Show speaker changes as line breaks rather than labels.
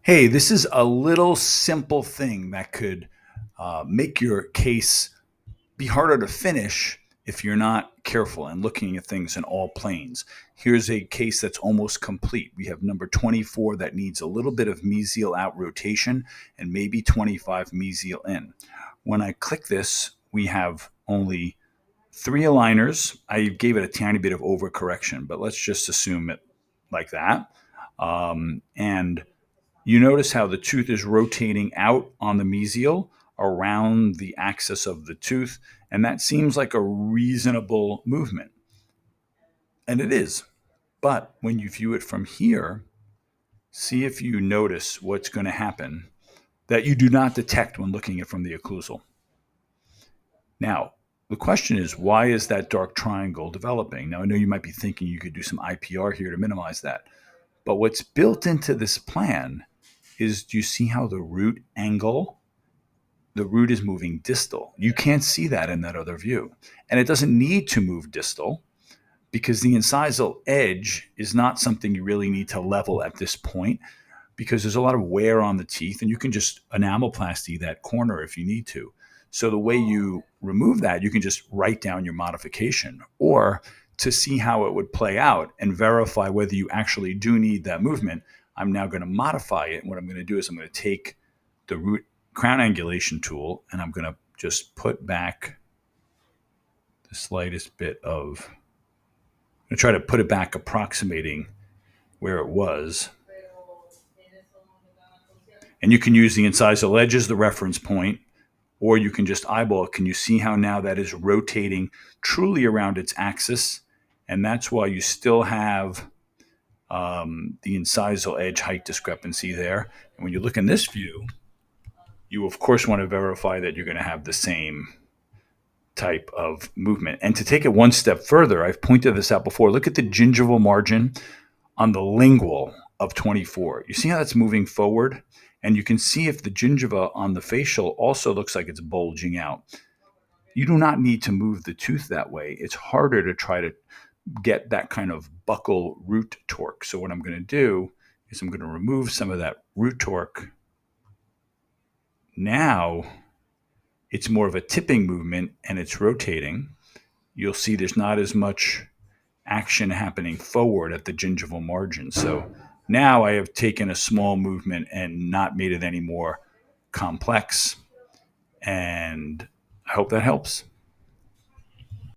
Hey, this is a little simple thing that could make your case be harder to finish if you're not careful and looking at things in all planes. Here's a case that's almost complete. We have number 24 that needs a little bit of mesial out rotation and maybe 25 mesial in. When I click this, we have only three aligners. I gave it a tiny bit of overcorrection, but let's just assume it like that. And you notice how the tooth is rotating out on the mesial around the axis of the tooth, and that seems like a reasonable movement. And it is. But when you view it from here, see if you notice what's going to happen that you do not detect when looking at it from the occlusal. Now, the question is, why is that dark triangle developing? Now, I know you might be thinking you could do some IPR here to minimize that. But what's built into this plan is, do you see how the root angle, the root is moving distal? You can't see that in that other view. And it doesn't need to move distal because the incisal edge is not something you really need to level at this point because there's a lot of wear on the teeth and you can just enamelplasty that corner if you need to. So the way you remove that, you can just write down your modification, or to see how it would play out and verify whether you actually do need that movement, I'm now going to modify it. And what I'm going to do is I'm going to take the root crown angulation tool and I'm going to just put back the slightest bit of, I'm going to try to put it back approximating where it was. And you can use the incisal edge as the reference point, or you can just eyeball it. Can you see how now that is rotating truly around its axis? And that's why you still have the incisal edge height discrepancy there. And when you look in this view, you of course want to verify that you're going to have the same type of movement. And to take it one step further, I've pointed this out before. Look at the gingival margin on the lingual of 24. You see how that's moving forward? And you can see if the gingiva on the facial also looks like it's bulging out. You do not need to move the tooth that way. It's harder to try to get that kind of buccal root torque. So what I'm going to do is I'm going to remove some of that root torque. Now it's more of a tipping movement and it's rotating. You'll see there's not as much action happening forward at the gingival margin. So now I have taken a small movement and not made it any more complex. And I hope that helps.